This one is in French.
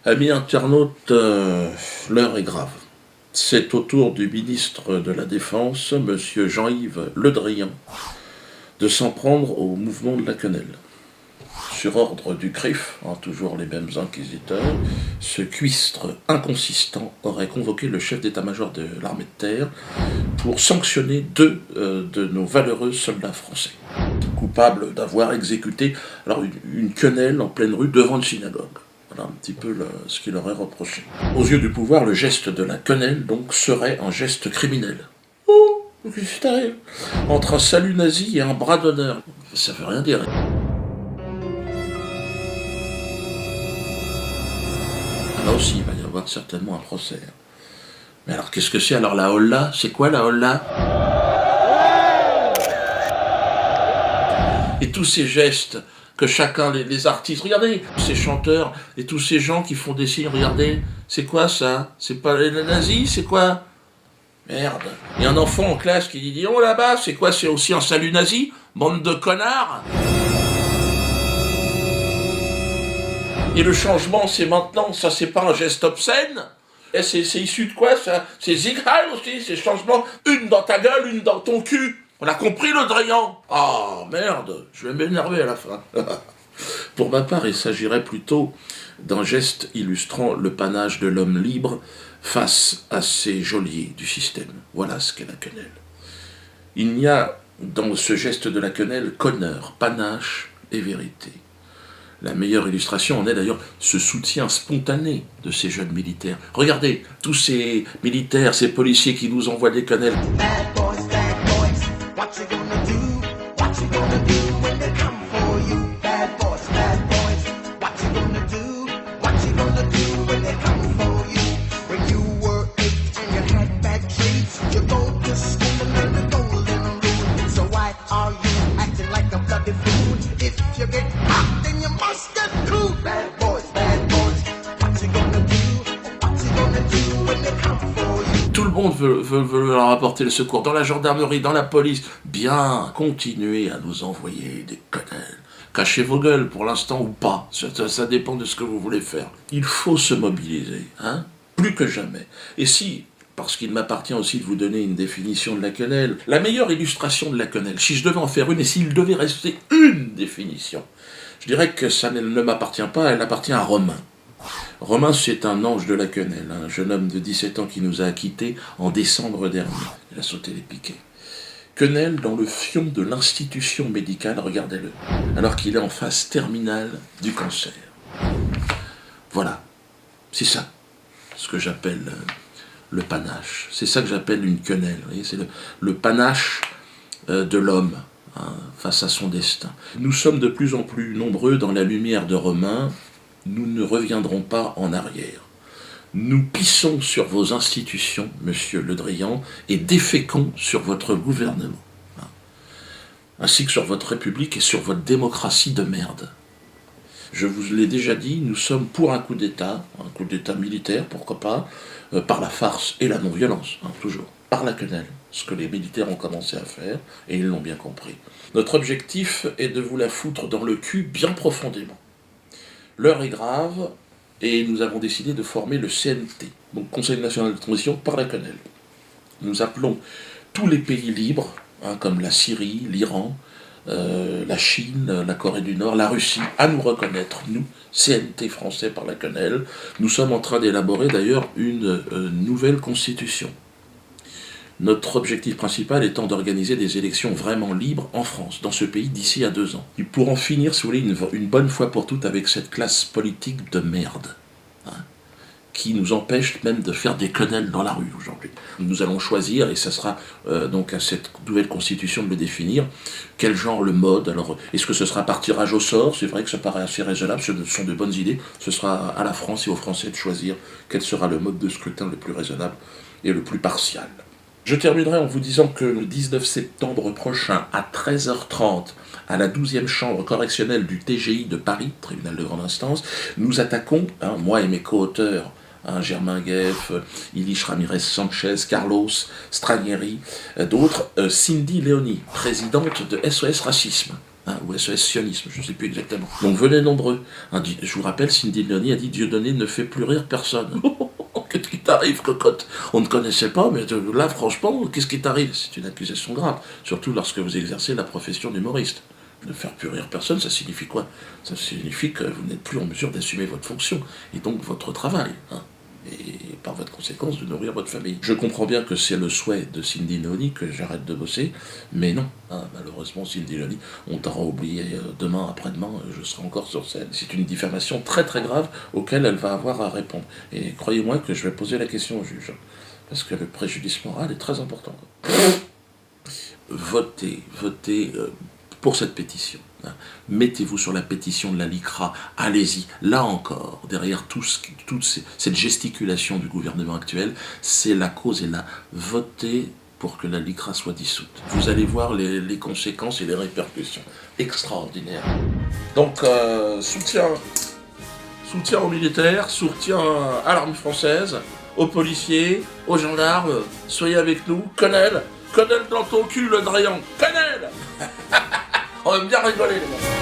Amis internautes, l'heure est grave. C'est au tour du ministre de la Défense, M. Jean-Yves Le Drian, de s'en prendre au mouvement de la quenelle. Sur ordre du CRIF, toujours les mêmes inquisiteurs, ce cuistre inconsistant aurait convoqué le chef d'état-major de l'armée de terre pour sanctionner deux de nos valeureux soldats français, coupables d'avoir exécuté une quenelle en pleine rue devant une synagogue. Voilà un petit peu ce qu'il aurait reproché. Aux yeux du pouvoir, le geste de la quenelle, donc, serait un geste criminel. Oh, qu'est-ce qui t'arrive ? Entre un salut nazi et un bras d'honneur. Ça veut rien dire. Là aussi, il va y avoir certainement un procès. Mais alors, qu'est-ce que c'est alors la holla ? C'est quoi la holla ? Et tous ces gestes que chacun, les artistes, regardez, ces chanteurs et tous ces gens qui font des signes, regardez, c'est quoi ça ? C'est pas les nazis, c'est quoi ? Merde. Il y a un enfant en classe qui dit, oh là-bas, c'est quoi ? C'est aussi un salut nazi ? Bande de connards ! Et le changement, c'est maintenant, ça c'est pas un geste obscène ? Et c'est issu de quoi ça ? C'est Zigheil aussi, c'est changement, une dans ta gueule, une dans ton cul. On a compris le Drian ? Ah, merde, je vais m'énerver à la fin. Pour ma part, il s'agirait plutôt d'un geste illustrant le panache de l'homme libre face à ces geôliers du système. Voilà ce qu'est la quenelle. Il n'y a dans ce geste de la quenelle qu'honneur, panache et vérité. La meilleure illustration en est d'ailleurs ce soutien spontané de ces jeunes militaires. Regardez, tous ces militaires, ces policiers qui nous envoient des quenelles. Tout le monde veut leur apporter le secours, dans la gendarmerie, dans la police. Bien, continuez à nous envoyer des quenelles. Cachez vos gueules pour l'instant ou pas, ça dépend de ce que vous voulez faire. Il faut se mobiliser, plus que jamais. Et si, parce qu'il m'appartient aussi de vous donner une définition de la quenelle, la meilleure illustration de la quenelle, si je devais en faire une et s'il devait rester une définition, je dirais que ça ne m'appartient pas, elle appartient à Romain. Romain, c'est un ange de la quenelle, un jeune homme de 17 ans qui nous a quittés en décembre dernier. Il a sauté les piquets. Quenelle dans le fion de l'institution médicale, regardez-le, alors qu'il est en phase terminale du cancer. Voilà, c'est ça, ce que j'appelle le panache. C'est ça que j'appelle une quenelle. Vous voyez, c'est le panache de l'homme face à son destin. Nous sommes de plus en plus nombreux dans la lumière de Romain. Nous ne reviendrons pas en arrière. Nous pissons sur vos institutions, monsieur Le Drian, et déféquons sur votre gouvernement, ainsi que sur votre République et sur votre démocratie de merde. Je vous l'ai déjà dit, nous sommes pour un coup d'État militaire, pourquoi pas, par la farce et la non-violence, toujours, par la quenelle, ce que les militaires ont commencé à faire, et ils l'ont bien compris. Notre objectif est de vous la foutre dans le cul bien profondément. L'heure est grave et nous avons décidé de former le CNT, donc Conseil national de transition par la quenelle. Nous appelons tous les pays libres, comme la Syrie, l'Iran, la Chine, la Corée du Nord, la Russie, à nous reconnaître, nous, CNT français par la quenelle. Nous sommes en train d'élaborer d'ailleurs une nouvelle constitution. Notre objectif principal étant d'organiser des élections vraiment libres en France, dans ce pays, d'ici à 2 ans. Et pour en finir, si vous voulez, une bonne fois pour toutes avec cette classe politique de merde, qui nous empêche même de faire des quenelles dans la rue aujourd'hui. Nous allons choisir, et ça sera donc à cette nouvelle constitution de le définir, quel genre, le mode. Alors, est-ce que ce sera par tirage au sort ? C'est vrai que ça paraît assez raisonnable, ce sont de bonnes idées. Ce sera à la France et aux Français de choisir quel sera le mode de scrutin le plus raisonnable et le plus partial. Je terminerai en vous disant que le 19 septembre prochain, à 13h30, à la 12e chambre correctionnelle du TGI de Paris, tribunal de grande instance, nous attaquons, moi et mes co-auteurs, Germain Gueff, Ilish Ramirez Sanchez, Carlos Stranieri, d'autres, Cindy Leoni, présidente de SOS Racisme. Hein, ou SOS sionisme, je ne sais plus exactement. Donc venez nombreux. Hein, je vous rappelle, Cindy Leoni a dit Dieudonné ne fait plus rire personne. Qu'est-ce qui t'arrive, cocotte? On ne connaissait pas, mais là, franchement, qu'est-ce qui t'arrive? C'est une accusation grave, surtout lorsque vous exercez la profession d'humoriste. Ne faire plus rire personne, ça signifie quoi? Ça signifie que vous n'êtes plus en mesure d'assumer votre fonction, et donc votre travail. Hein, et par votre conséquence de nourrir votre famille. Je comprends bien que c'est le souhait de Cindy Leoni que j'arrête de bosser, mais non, hein, malheureusement Cindy Leoni, on t'aura oublié demain, après-demain, je serai encore sur scène. C'est une diffamation très très grave auquel elle va avoir à répondre. Et croyez-moi que je vais poser la question au juge, parce que le préjudice moral est très important. Votez pour cette pétition. Hein. Mettez-vous sur la pétition de la LICRA, allez-y. Là encore, derrière cette gesticulation du gouvernement actuel, c'est la cause est là. Votez pour que la LICRA soit dissoute. Vous allez voir les conséquences et les répercussions extraordinaires. Donc, soutien aux militaires, soutien à l'armée française, aux policiers, aux gendarmes, soyez avec nous, Connell dans ton cul, le Drian, Connell. On va bien rigoler, les gars.